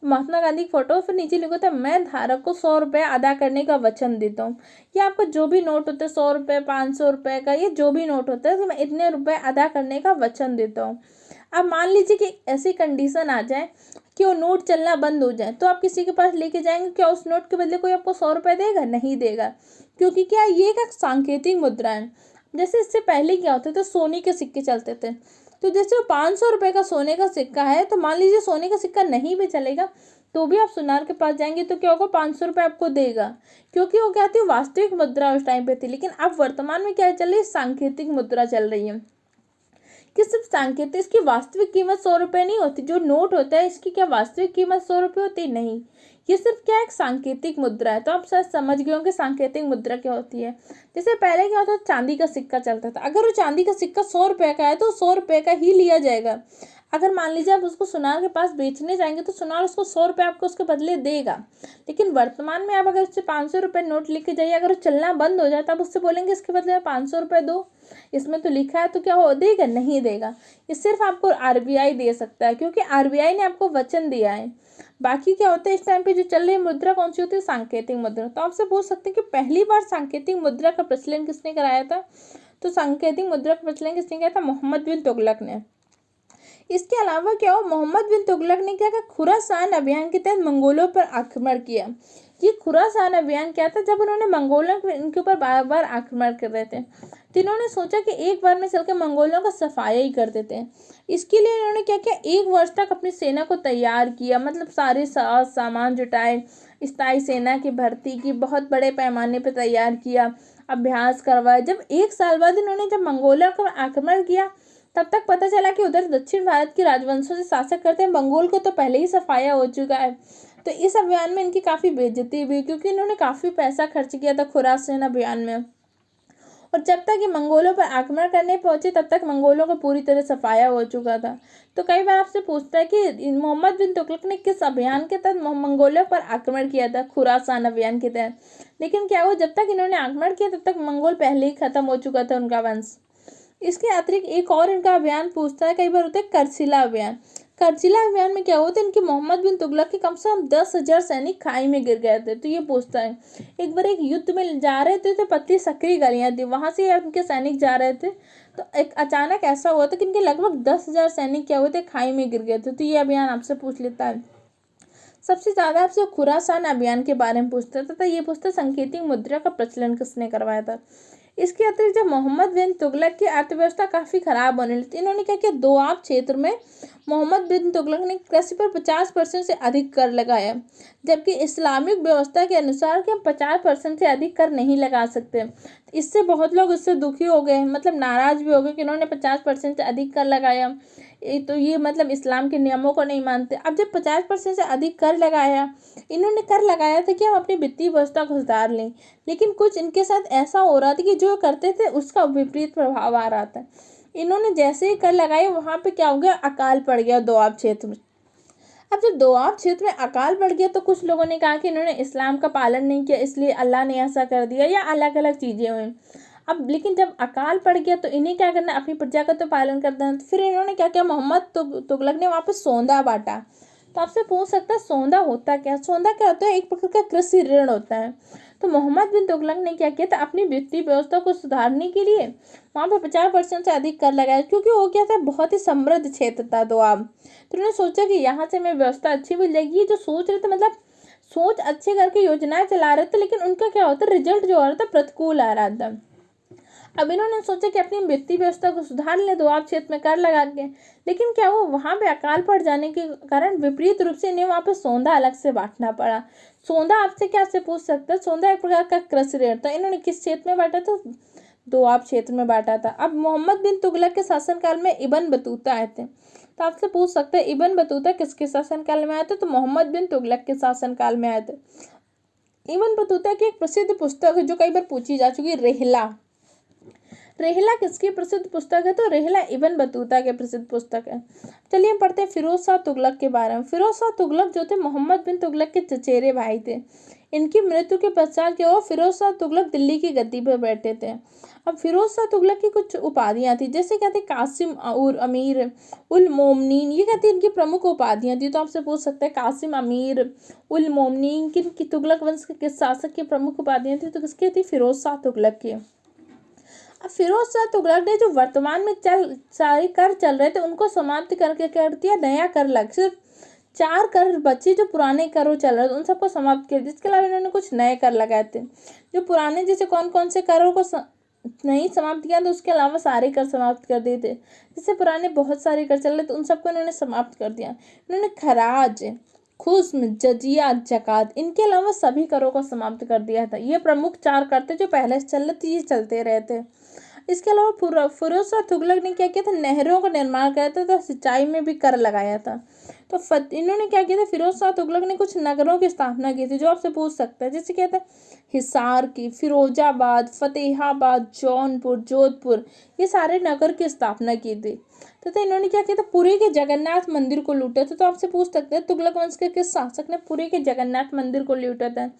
महात्मा गांधी की फोटो, फिर नीचे लिखा होता है मैं धारक को 100 रुपये अदा करने का वचन देता हूँ। ये आपका जो भी नोट होता है, 100 रुपये, 500 रुपये का, ये जो भी नोट होता है, तो मैं इतने रुपए अदा करने का वचन देता हूँ। अब मान लीजिए कि ऐसी कंडीशन आ जाए कि वो नोट चलना बंद हो जाए, तो आप किसी के पास लेके जाएंगे, क्या उस नोट के बदले कोई आपको 100 रुपये देगा? नहीं देगा, क्योंकि क्या ये एक सांकेतिक मुद्रा है। जैसे इससे पहले क्या होता था, सोने के सिक्के चलते थे, तो जैसे वो 500 रुपये का सोने का सिक्का है, तो मान लीजिए सोने का सिक्का नहीं भी चलेगा, तो भी आप सुनार के पास जाएंगे तो क्या होगा? 500 रुपये आपको देगा, क्योंकि वो क्या थी? वास्तविक मुद्रा उस टाइम पे थी। लेकिन अब वर्तमान में क्या चल रही है? सांकेतिक मुद्रा चल रही है, कि सिर्फ सांकेतिक, इसकी वास्तविक कीमत 100 रुपये नहीं होती। जो नोट होता है इसकी क्या वास्तविक कीमत 100 रुपये होती? नहीं, ये सिर्फ क्या एक सांकेतिक मुद्रा है। तो आप शायद समझ गए होंगे सांकेतिक मुद्रा क्या होती है। जैसे पहले क्या होता था, चांदी का सिक्का चलता था, अगर वो चांदी का सिक्का 100 रुपये का है तो 100 रुपये का ही लिया जाएगा। अगर मान लीजिए आप उसको सुनार के पास बेचने जाएंगे, तो सुनार उसको 100 रुपये आपको उसके बदले देगा। लेकिन वर्तमान में आप अगर उससे 500 रुपये नोट लेके जाइए, अगर वो चलना बंद हो जाए, तब उससे बोलेंगे इसके बदले 500 रुपये दो, इसमें तो लिखा है, तो क्या हो देगा? नहीं देगा। ये सिर्फ आपको आरबीआई दे सकता है, क्योंकि आरबीआई ने आपको वचन दिया है। बाकी क्या होता है, इस टाइम पे जो चल रही मुद्रा कौन सी होती है? सांकेतिक मुद्रा। तो आपसे पूछ सकते हैं कि पहली बार सांकेतिक मुद्रा का प्रचलन किसने कराया था? तो सांकेतिक मुद्रा का प्रचलन किसने किया था? मोहम्मद बिन तुगलक ने। इसके अलावा क्या हो, मोहम्मद बिन तुगलक ने क्या किया? खुरासान अभियान के तहत मंगोलों पर आक्रमण किया। ये खुरासान अभियान क्या था? जब उन्होंने मंगोलों इनके ऊपर बार बार आक्रमण कर रहे थे, तो इन्होंने सोचा कि एक बार में चलकर मंगोलों का सफाया ही कर देते हैं। इसके लिए इन्होंने क्या किया? 1 वर्ष तक अपनी सेना को तैयार किया, मतलब सारे सामान जुटाए, स्थायी सेना की भर्ती की, बहुत बड़े पैमाने पर तैयार किया, अभ्यास करवाया। जब 1 साल बाद इन्होंने जब मंगोलों का आक्रमण किया, तब तक पता चला कि उधर दक्षिण भारत के राजवंशों से शासक करते हैं, मंगोल को तो पहले ही सफाया हो चुका है। तो इस अभियान में इनकी काफ़ी बेइज्जती हुई, क्योंकि इन्होंने काफ़ी पैसा खर्च किया था खुरासान अभियान में। और जब तक ये मंगोलों पर आक्रमण करने पहुंचे, तब तक मंगोलों को पूरी तरह सफाया हो चुका था। तो कई बार आपसे पूछता है कि मोहम्मद बिन तुगलक ने किस अभियान के तहत मंगोलों पर आक्रमण किया था? खुरासान अभियान के तहत। लेकिन क्या हुआ, जब तक इन्होंने आक्रमण किया तब तक मंगोल पहले ही खत्म हो चुका था, उनका वंश। इसके अतिरिक्त एक और इनका अभियान पूछता है, कई बार होता है करछिला अभियान। कर्जिला अभियान में क्या हुआ था, इनके मोहम्मद बिन तुगलक के कम से कम 10,000 सैनिक खाई में गिर गए थे। तो ये पूछता है, एक बार एक युद्ध में जा रहे थे तो पतली सकरी गलियां थी, वहां से इनके सैनिक जा रहे थे, तो एक अचानक ऐसा हुआ था कि इनके लगभग 10,000 सैनिक क्या हुए थे, खाई में गिर गए थे। तो ये अभियान आपसे पूछ लेता है। सबसे ज्यादा आपसे खुरासान अभियान के बारे में पूछता था, तो ये पूछता सांकेतिक मुद्रा का प्रचलन किसने करवाया था। इसके अतिरिक्त जब मोहम्मद बिन तुगलक की अर्थव्यवस्था काफी खराब होने लगी, इन्होंने क्या किया, दोआब क्षेत्र में मोहम्मद बिन तुगलक ने कृषि पर 50% से अधिक कर लगाया, जबकि इस्लामिक व्यवस्था के अनुसार कि हम 50% से अधिक कर नहीं लगा सकते। इससे बहुत लोग इससे दुखी हो गए, मतलब नाराज भी हो गए कि इन्होंने 50% से अधिक कर लगाया, तो ये मतलब इस्लाम के नियमों को नहीं मानते। अब जब 50% से अधिक कर लगाया, इन्होंने कर लगाया था कि हम अपनी वित्तीय व्यवस्था को सुधार लें, लेकिन कुछ इनके साथ ऐसा हो रहा था कि जो करते थे उसका विपरीत प्रभाव आ रहा था। इन्होंने जैसे ही कर लगाए, वहां पे क्या हो गया, अकाल पड़ गया दोआब क्षेत्र में। अब जब दोआब क्षेत्र में अकाल पड़ गया, तो कुछ लोगों ने कहा कि इन्होंने इस्लाम का पालन नहीं किया, इसलिए अल्लाह ने ऐसा कर दिया, या अलग अलग चीजें हुई। अब लेकिन जब अकाल पड़ गया तो इन्हें क्या करना, अपनी प्रजा का तो पालन करना है। तो फिर इन्होंने क्या किया, मोहम्मद तुगलक ने वहां पे सौंदा बांटा। तो आपसे पूछ सकता है सौंदा होता क्या, सौंदा क्या होता है, एक प्रकार का कृषि ऋण होता है। तो मोहम्मद बिन तुगलक ने क्या किया था, अपनी वित्तीय व्यवस्था को सुधारने के लिए वहां पर 50% से अधिक कर लगाया, क्योंकि वो क्या था, बहुत ही समृद्ध क्षेत्र था दोआब। तो उन्होंने सोचा कि यहाँ से हमें व्यवस्था अच्छी मिल जाएगी। ये जो सोच रहे थे, मतलब सोच अच्छे करके योजनाएं चला रहे थे, लेकिन उनका क्या होता, रिजल्ट जो आ रहा था प्रतिकूल आ रहा था। अब इन्होंने सोचा कि अपनी वित्तीय व्यवस्था को सुधार ले दोआब क्षेत्र में कर लगा के, लेकिन क्या वो वहां पे अकाल पड़ जाने के कारण विपरीत रूप से इन्हें वहां पे सौंदा अलग से बांटना पड़ा। सौंदा आपसे क्या से पूछ सकते हैं, सौंदा एक प्रकार का कृषि ऋण था। इन्होंने किस क्षेत्र में बांटा था, दोआब क्षेत्र में बांटा था। अब मोहम्मद बिन तुगलक के शासनकाल में इब्न बतूता आए थे। तो आपसे पूछ सकते हैं इब्न बतूता किसके शासनकाल में आए थे, तो मोहम्मद बिन तुगलक के शासनकाल में आए थे। इब्न बतूता की एक प्रसिद्ध पुस्तक है जो कई बार पूछी जा चुकी, रेहला। रेहला किसकी प्रसिद्ध पुस्तक है, तो रेहला इब्न बतूता के प्रसिद्ध पुस्तक है। चलिए हम पढ़ते हैं फिरोज शाह तुगलक के बारे में। फिरोज शाह तुगलक जो थे, मोहम्मद बिन तुगलक के चचेरे भाई थे। इनकी मृत्यु के पश्चात क्या हुआ, फिरोज शाह तुगलक दिल्ली की गद्दी पर बैठे थे। अब फिरोज शाह तुगलक की कुछ उपाधियां थी, जैसे क्या थे, कासिम और अमीर उल मोमनीन, ये कहते हैं इनकी प्रमुख उपाधियां थी। तो आपसे पूछ सकते हैं कासिम, अमीर, उल मोमनीन किन की, तुगलक वंश के किस शासक की प्रमुख उपाधियां थी, तो किसकी थी, फिरोज शाह तुगलक की। अब फिरोज शाह तुगलक ने जो वर्तमान में सारे कर चल रहे थे उनको समाप्त करके कर दिया नया कर लग, सिर्फ 4 कर बचे जो पुराने करों चल रहे थे उन सबको समाप्त कर दिया। इसके अलावा इन्होंने कुछ नए कर लगाए थे, जो पुराने जैसे कौन कौन से करों को नहीं समाप्त किया, तो उसके अलावा सारे कर समाप्त कर दिए थे। जैसे पुराने बहुत सारे कर चल रहे थे उन सबको इन्होंने समाप्त कर दिया। इन्होंने खराज, खुस्म, जजिया, जकात, इनके अलावा सभी करों को समाप्त कर दिया था। ये प्रमुख 4 कर थे जो पहले से चल रहे थे, ये चलते रहे थे। इसके अलावा फिरोज शाह तुगलक ने क्या किया था, नहरों का निर्माण कराया था, तो सिंचाई में भी कर लगाया था। तो इन्होंने क्या किया था, फिरोज शाह तुगलक ने कुछ नगरों की स्थापना की थी, जो आपसे पूछ सकते हैं, जैसे क्या था, हिसार की, फिरोजाबाद, फतेहाबाद, जौनपुर, जोधपुर, ये सारे नगर की स्थापना की थी। तथा इन्होंने क्या किया था, पुरी के जगन्नाथ मंदिर को लूटा था। तो आपसे पूछ सकते हैं तुगलक वंश के किस शासक ने पुरी के जगन्नाथ मंदिर को लूटा था।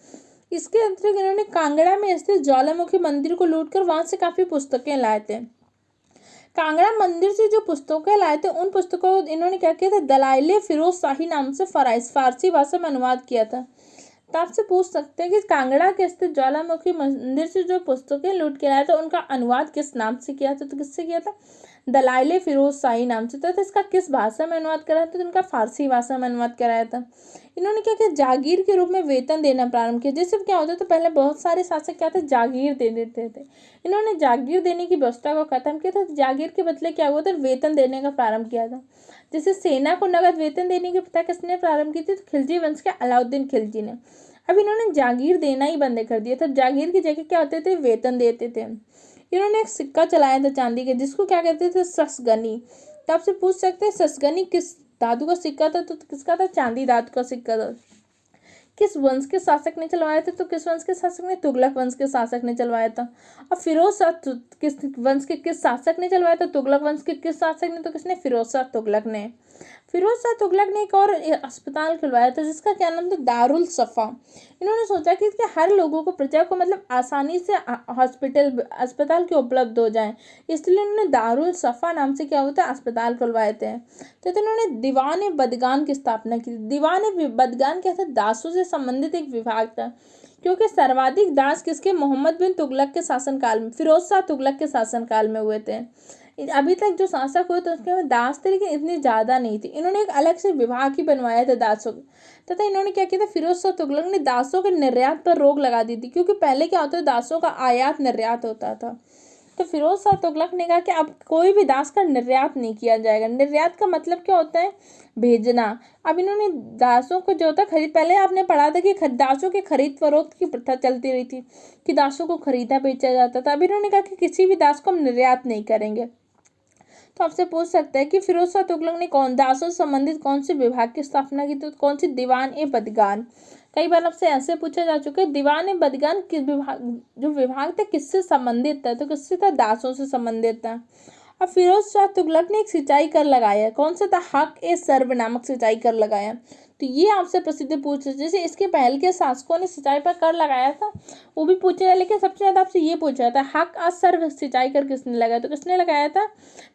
इसके अतिरिक्त इन्होंने कांगड़ा में स्थित ज्वालामुखी मंदिर को लूटकर वहां से काफी पुस्तकें लाए थे। कांगड़ा मंदिर से जो पुस्तकें लाए थे उन पुस्तकों को इन्होंने क्या किया था, दलाइले फिरोज शाही नाम से फारसी भाषा में अनुवाद किया था। तो आपसे पूछ सकते हैं कि कांगड़ा के स्थित ज्वालामुखी मंदिर से जो पुस्तकें लूट के लाया था उनका अनुवाद किस नाम से किया था, तो किससे किया था, दलाइले फिरोज शाही नाम से। तो इसका किस भाषा में अनुवाद कराया था, तो इनका फारसी भाषा में अनुवाद कराया था। इन्होंने क्या किया, जागीर के रूप में वेतन देना प्रारंभ किया। जैसे क्या होता था, पहले बहुत सारे शासक क्या थे, जागीर दे देते थे। इन्होंने जागीर देने की व्यवस्था को खत्म किया था। जागीर के बदले क्या हुआ था, वेतन देने का प्रारंभ किया था। जैसे सेना को नगद वेतन देने की प्रथा किसने प्रारंभ की थी, तो खिलजी वंश के अलाउद्दीन खिलजी ने। अब इन्होंने जागीर देना ही बंद कर दिया था। जागीर की जगह क्या होते थे, वेतन देते थे। इन्होंने एक सिक्का चलाया था चांदी का, जिसको क्या कहते थे, ससगनी। तो आपसे पूछ सकते हैं ससगनी किस धातु का सिक्का था, तो किसका था, चांदी धातु का सिक्का था। किस वंश के शासक ने चलवाया था, तो किस वंश के शासक ने, तुगलक वंश के शासक ने चलवाया था। और फिरोज शाह किस वंश के किस शासक ने चलवाया था, तुगलक वंश के किस शासक ने, तो किसने, फिरोज शाह तुगलक ने। फिरोज शाह तुगलक ने एक और अस्पताल खुलवाया था जिसका क्या नाम था, दारुल सफ़ा। इन्होंने सोचा कि हर लोगों को, प्रजा को मतलब आसानी से अस्पताल के उपलब्ध हो जाए, इसलिए उन्होंने दारुल सफ़ा नाम से क्या होता है अस्पताल खुलवाए थे। तो इन्होंने दीवान बदगान की स्थापना की। दीवान बदगान क्या था, दासों से संबंधित एक विभाग था, क्योंकि सर्वाधिक दास किसके, मोहम्मद बिन तुगलक के शासनकाल में, फिरोज शाह तुगलक के शासनकाल में हुए थे। अभी तक जो शासक हुए थे उसके में दास थे, लेकिन इतनी ज़्यादा नहीं थी। इन्होंने एक अलग से विभाग ही बनवाया था दासों तथा इन्होंने क्या किया था, फिरोज शाह तुगलक ने दासों के निर्यात पर रोक लगा दी थी, क्योंकि पहले क्या होता था, दासों का आयात निर्यात होता था। तो फिरोज शाह तुगलक ने कहा कि अब कोई भी दास का निर्यात नहीं किया जाएगा। निर्यात का मतलब क्या होता है, भेजना। अब इन्होंने दासों को जो होता खरीद, पहले आपने पढ़ा था कि दासों के खरीद फरोख्त की प्रथा चलती रही थी कि दासों को खरीदा बेचा जाता था। अब इन्होंने कहा कि किसी भी दास को हम निर्यात नहीं करेंगे। तो आपसे पूछ सकते हैं कि फिरोज शाह तुगलक ने कौन दासों से संबंधित कौन से विभाग की स्थापना की, तो कौन सी, दीवान ए बदगान। कई बार आपसे ऐसे पूछा जा चुका है, दीवान ए बदगान किस विभाग, जो विभाग था किससे संबंधित था, तो किससे था, दासों से संबंधित था। अब फिरोज शाह तुगलक ने एक सिंचाई कर लगाया, कौन सा था, हक ए सर्व नामक सिंचाई कर लगाया। तो ये आपसे प्रसिद्ध पूछ, जैसे इसके पहले के शासकों ने सिंचाई पर कर लगाया था वो भी पूछा है, लेकिन सबसे ज्यादा आपसे ये पूछा था, हक आ सर्व सिंचाई कर किसने लगाया, तो किसने लगाया था,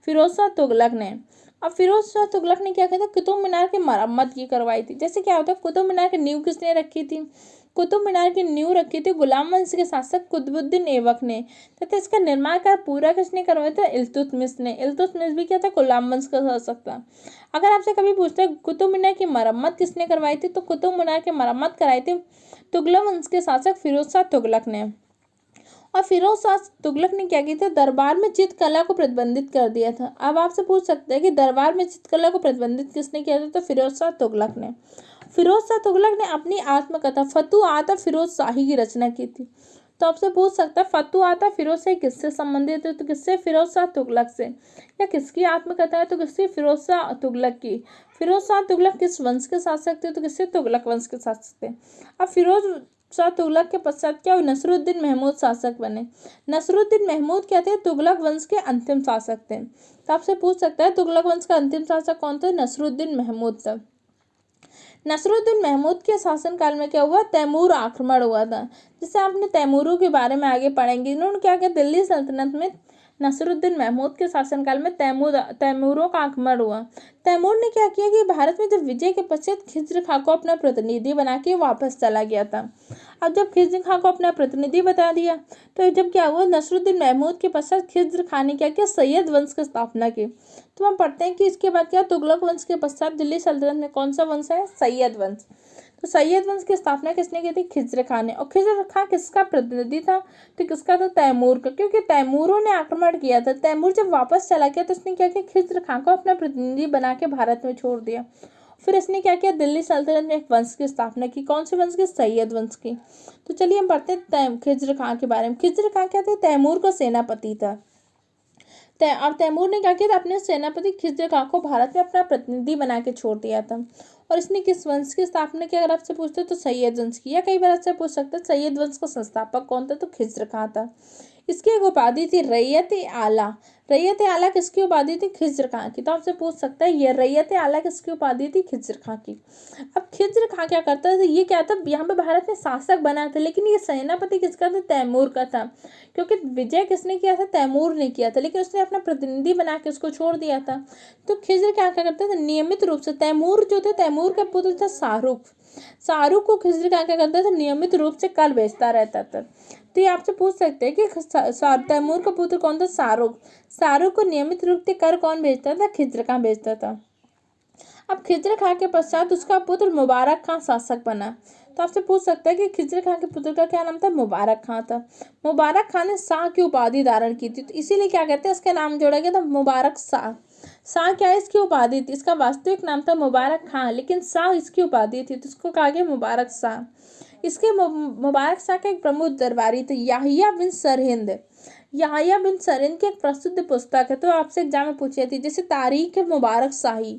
फिरोज शाह तुगलक ने। अब फिरोज शाह तुगलक ने क्या किया था, कुतुब मीनार की मरम्मत की करवाई थी। जैसे क्या होता है, कुतुब मीनार की नींव किसने रखी थी, कुतुब मीनार की नींव रखी थी गुलाम वंश के शासक कुतुबुद्दीन ऐबक ने, तथा इसका निर्माण कार्य पूरा किसने करवाया था, इल्तुतमिश ने। इल्तुतमिश भी क्या था, गुलाम वंश का शासक था। अगर आपसे कभी पूछते हैं कुतुब मीनार की मरम्मत किसने करवाई थी, तो कुतुब मीनार की मरम्मत कराई थी तुगलक वंश के शासक फिरोज शाह तुगलक ने। और फिरोज शाह तुगलक ने क्या किया था, दरबार में चित्रकला को प्रतिबंधित कर दिया था। अब आपसे पूछ सकते हैं कि दरबार में चित्रकला को प्रतिबंधित किसने किया था, तो फिरोज शाह तुगलक ने। फिरोज शाह तुगलक ने अपनी आत्मकथा फतू आता फिरोज शाही की रचना की थी। तो आपसे पूछ सकता है फतू आता फिरोज शाही किससे संबंधित है, तो किससे, फिरोज शाह तुगलक से। या किसकी आत्मकथा है, तो किससे, फिरोज शाह तुगलक की। फिरोज शाह तुगलक किस वंश के शासक थे, तो किससे, तुगलक वंश के शासक थे। अब फिरोज शाह तुगलक के पश्चात क्या हुआ, नसरुद्दीन महमूद शासक बने। नसरुद्दीन महमूद क्या थे, तुगलक वंश के अंतिम शासक थे। तो आपसे पूछ सकता है तुगलक वंश का अंतिम शासक कौन था, नसरुद्दीन महमूद था। नसरुद्दीन महमूद के शासनकाल में क्या हुआ, तैमूर आक्रमण हुआ था, जिससे आपने तैमूरों के बारे में आगे पढ़ेंगे। इन्होंने क्या किया, दिल्ली सल्तनत में नसरुद्दीन महमूद के शासनकाल में तैमूरों का आक्रमण हुआ। तैमूर ने क्या किया कि भारत में जब विजय के पश्चात खिज्र खां को अपना प्रतिनिधि बना के वापस चला गया था। अब जब खिज्र खां को अपना प्रतिनिधि बता दिया, तो जब क्या हुआ, नसरुद्दीन महमूद के पश्चात खिज्र खां ने क्या किया, सैयद वंश की स्थापना की। तो हम पढ़ते हैं कि इसके बाद क्या, तुगलक वंश के पश्चात दिल्ली सल्तनत में कौन सा वंश है, सैयद वंश। तो सैयद वंश की स्थापना किसने की थी, खिज्र खां ने। और खिज्र खां किसका प्रतिनिधि था, तो किसका था, तैमूर का, क्योंकि तैमूरों ने आक्रमण किया था। तैमूर जब वापस चला गया तो उसने क्या किया, खिज्र खां को अपना प्रतिनिधि बना के भारत में छोड़ दिया। फिर इसने क्या किया, दिल्ली सल्तनत में एक वंश की स्थापना की, कौन से वंश की, सैयद वंश की। तो चलिए हम पढ़ते हैं खिज्र खां के बारे में। खिज्र खां क्या थे, तैमूर का सेनापति था। अब तैमूर ने क्या किया था, अपने सेनापति खिज्र खां को भारत में अपना प्रतिनिधि बना के छोड़ दिया था। और इसने किस वंश की स्थापना की, अगर आपसे पूछते तो सैयद वंश की। या कई बार आपसे पूछ सकते हैं सैयद वंश का संस्थापक कौन था, तो खिज्र खां था। इसकी एक उपाधि थी रैयत आला। रैयत आला किसकी उपाधि थी, खिज्र खां की। तो आपसे पूछ सकता है ये रैयत आला किसकी उपाधि थी, खिज्र खां की। अब खिज्र खां क्या करता था, ये क्या था, यहाँ पे भारत में शासक बना था, लेकिन ये सेनापति किसका था, तैमूर का था। क्योंकि विजय किसने किया था, तैमूर ने किया था, लेकिन उसने अपना प्रतिनिधि बना के उसको छोड़ दिया था। तो खिज्र क्या क्या करता था, नियमित रूप से, तैमूर जो थे, तैमूर का पुत्र था शाहरुख। शाहरुख को खिज्र क्या करता था, नियमित रूप से कर बेचता रहता था। तो ये आपसे पूछ सकते हैं कि तैमूर का पुत्र कौन था, शाहरुख। शाहरुख को नियमित रूप से कर कौन बेचता था, खिज्र खां बेचता था। अब खिज्र खां के पश्चात उसका पुत्र मुबारक खां शासक बना। तो आपसे पूछ सकते हैं कि खिज्र खां के पुत्र का क्या नाम था, मुबारक खां था। मुबारक खां ने शाह की उपाधि धारण की थी, तो इसीलिए क्या कहते हैं, इसका नाम जोड़ा गया था मुबारक शाह। शाह क्या है, इसकी उपाधि थी। इसका वास्तविक नाम था मुबारक खां, लेकिन शाह इसकी उपाधि थी, तो इसको कहा गया मुबारक शाह। इसके मुबारक शाह का एक प्रमुख दरबारी थे याहिया बिन सरहिंद। याहिया बिन सरहिंद की एक प्रसिद्ध पुस्तक है, तो आपसे एग्जाम में पूछी थी, जैसे तारीख मुबारक शाही।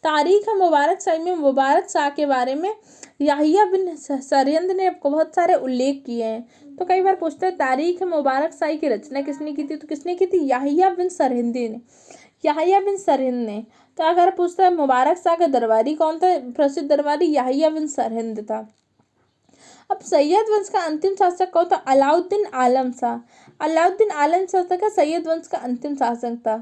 तारीख मुबारक शाही में मुबारक शाह के बारे में याहिया बिन सरहिंद ने बहुत सारे उल्लेख किए हैं। तो कई बार पूछते हैं तारीख मुबारक शाही की रचना किसने की थी, तो किसने की थी, याहिया बिन सरहिंद ने। याहिया बिन सरहिंद ने। तो अगर पूछता है मुबारक शाह का दरबारी कौन था, प्रसिद्ध दरबारी याहिया बिन सरहिंद था। अब सैयद वंश का अंतिम शासक कौन था, अलाउद्दीन आलम शाह। अलाउद्दीन आलम शाह का सैयद वंश का अंतिम शासक था।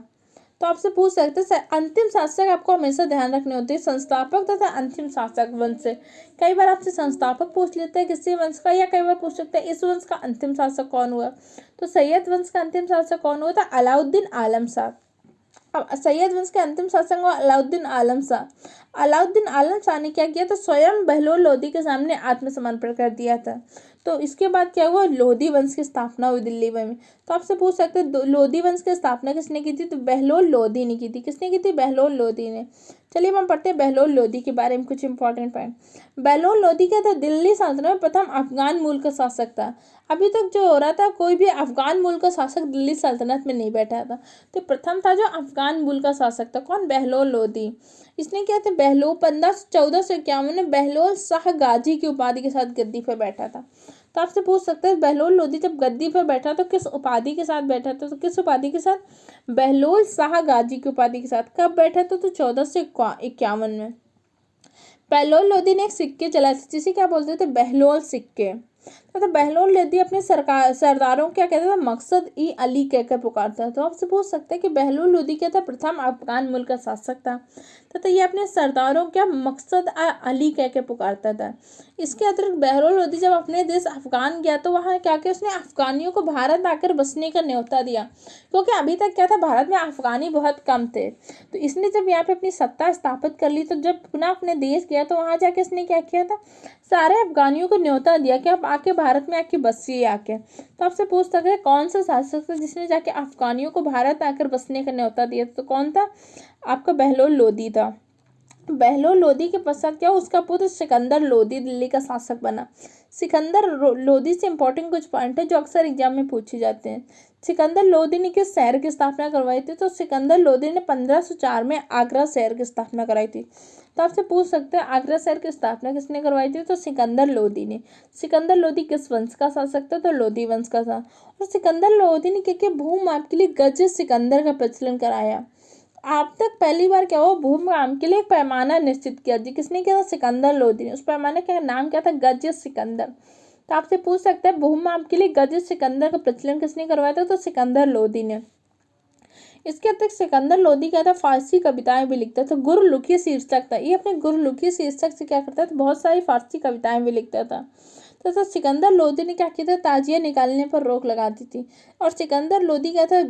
तो आपसे पूछ सकते हैं अंतिम शासक आपको हमेशा ध्यान रखने होते हैं, संस्थापक तथा अंतिम शासक वंश से। कई बार आपसे संस्थापक पूछ लेते हैं किसी वंश का, या कई बार पूछ सकते हैं इस वंश का अंतिम शासक कौन हुआ। तो सैयद वंश का अंतिम शासक कौन हुआ था, अलाउद्दीन आलम शाह। अब सैयद वंश के अंतिम शासक हुआ अलाउद्दीन आलम शाह। अलाउद्दीन आलम शाह ने क्या किया था, स्वयं बहलोल लोदी के सामने आत्मसमर्पण कर दिया था। तो इसके बाद क्या हुआ, लोधी वंश की स्थापना हुई दिल्ली में। तो आपसे पूछ सकते हैं लोधी वंश की स्थापना किसने की थी, तो बहलोल लोधी ने की थी। किसने की थी, बहलोल लोधी ने। चलिए हम पढ़ते हैं बहलोल लोधी के बारे में कुछ इंपॉर्टेंट पॉइंट। बहलोल लोधी क्या था, दिल्ली सल्तनत में प्रथम अफगान मूल का शासक था। अभी तक जो हो रहा था, कोई भी अफगान मूल का शासक दिल्ली सल्तनत में नहीं बैठा था। तो प्रथम था जो अफगान मूल का शासक था, कौन, बहलोल लोधी। इसने क्या था, बहलोल 1451 में बहलोल शाह गाजी की उपाधि के साथ गद्दी पर बैठा था। तो आपसे पूछ सकते हैं बहलोल लोधी जब गद्दी पर बैठा तो किस उपाधि के साथ बैठा था, तो किस उपाधि के साथ, बहलोल शाह गाजी की उपाधि के साथ। कब बैठा था, तो 1451 में। बहलोल लोधी ने एक सिक्के चलाए थे जिसे क्या बोलते थे, बहलोल सिक्के। तो बहलोल लोधी अपने सरदारों क्या कहता था, मकसद ई अली कहकर पुकारता था। तो आपसे पूछ सकते हैं कि बहलोल लोधी क्या था, प्रथम अफगान मुल्क का शासक था तथा ये अपने सरदारों क्या मकसद अली कहकर पुकारता था। इसके अतिरिक्त बहलोल लोधी जब अपने देश अफगान गया तो वहाँ क्या किया, उसने अफगानियों को भारत आकर बसने का न्योता दिया, क्योंकि अभी तक क्या था, भारत में अफगानी बहुत कम थे। तो इसने जब यहाँ पे अपनी सत्ता स्थापित कर ली, तो जब पुनः अपने देश गया तो वहाँ जाके इसने क्या किया था, सारे अफगानियों को न्योता दिया कि आप आके भारत में आके बसिए आके। तो आपसे पूछ सकते हैं कौन सा शासक था जिसने जाके अफगानियों को भारत आकर बसने का न्योता दिया, तो कौन था, आपका बहलोल लोधी था। बहलोल लोधी के पश्चात क्या, उसका पुत्र सिकंदर लोधी दिल्ली का शासक बना। सिकंदर लोधी से इंपॉर्टेंट कुछ पॉइंट है जो अक्सर एग्जाम में पूछे जाते हैं। सिकंदर लोधी ने किस शहर की स्थापना करवाई थी, तो सिकंदर लोधी ने 1504 में आगरा शहर की स्थापना कराई थी। तो आपसे पूछ सकते हैं आगरा शहर की स्थापना किसने करवाई थी, तो सिकंदर लोधी ने। सिकंदर लोधी किस वंश का शासक था, तो लोधी वंश का था। और सिकंदर लोधी ने क्या किया, भूमाप के लिए गज सिकंदर का प्रचलन कराया। आप तक पहली बार क्या हुआ, भूमाप के लिए एक पैमाना निश्चित किया जी, किसने किया था, सिकंदर लोधी ने। उस पैमाने का नाम क्या था, गज सिकंदर। तो आपसे पूछ सकते हैं भूमाप के लिए गज सिकंदर का प्रचलन किसने करवाया था, तो सिकंदर लोधी ने। इसके अतिरिक्त सिकंदर लोधी क्या था, फारसी कविताएं भी लिखता था, गुरलुखी शीर्षक था। ये अपने गुरलुखी शीर्षक से क्या करता था, बहुत सारी फारसी कविताएं भी लिखता था। तो सिकंदर लोधी ने क्या किया था, ताजिया निकालने पर रोक लगा दी थी। और सिकंदर लोधी क्या था,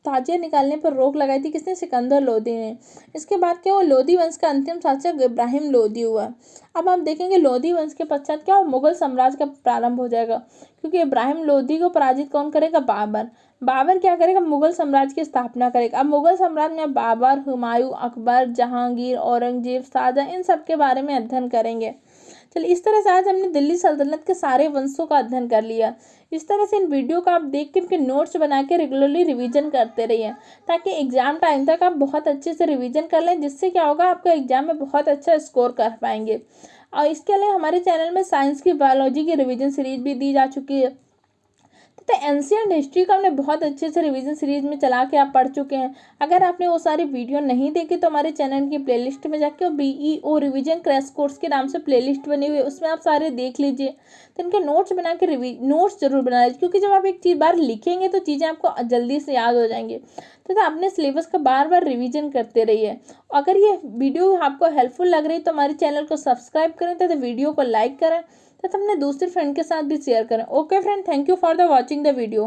ताजिया निकालने पर रोक लगाई थी, किसने, सिकंदर लोधी ने। इसके बाद क्या हुआ, लोधी वंश का अंतिम शासक इब्राहिम लोधी हुआ। अब हम देखेंगे लोधी वंश के पश्चात क्या, मुगल साम्राज्य का प्रारंभ हो जाएगा, क्योंकि इब्राहिम लोधी को पराजित कौन करेगा, बाबर। बाबर क्या करेगा, मुगल साम्राज्य की स्थापना करेगा। अब मुगल साम्राज्य में बाबर, हुमायूं, अकबर, जहांगीर, औरंगजेब, शाहजहां, इन सब के बारे में अध्ययन करेंगे। चलिए इस तरह से आज हमने दिल्ली सल्तनत के सारे वंशों का अध्ययन कर लिया। इस तरह से इन वीडियो को आप देख के इनके नोट्स बना के रेगुलरली रिवीजन करते रहिए, ताकि एग्जाम टाइम तक आप बहुत अच्छे से रिवीजन कर लें, जिससे क्या होगा, आपका एग्जाम में बहुत अच्छा स्कोर कर पाएंगे। और इसके लिए हमारे चैनल में साइंस की, बायोलॉजी की रिवीजन सीरीज भी दी जा चुकी है। तो एंशियंट हिस्ट्री का हमने बहुत अच्छे से रिवीजन सीरीज में चला के आप पढ़ चुके हैं। अगर आपने वो सारी वीडियो नहीं देखी तो हमारे चैनल की प्लेलिस्ट में जाके BEO रिवीजन क्रैश कोर्स के नाम से प्लेलिस्ट बनी हुई है, उसमें आप सारे देख लीजिए। तो इनके नोट्स बना के नोट्स जरूर बना लीजिए, क्योंकि जब आप एक चीज़ बार लिखेंगे तो चीज़ें आपको जल्दी से याद हो जाएंगी। तो अपने सिलेबस का बार बार रिवीजन करते रहिए। अगर ये वीडियो आपको हेल्पफुल लग रही है तो हमारे चैनल को सब्सक्राइब करें तथा वीडियो को लाइक करें तथा अपने दूसरे फ्रेंड के साथ भी शेयर करें। Okay friend, thank you for the watching the video.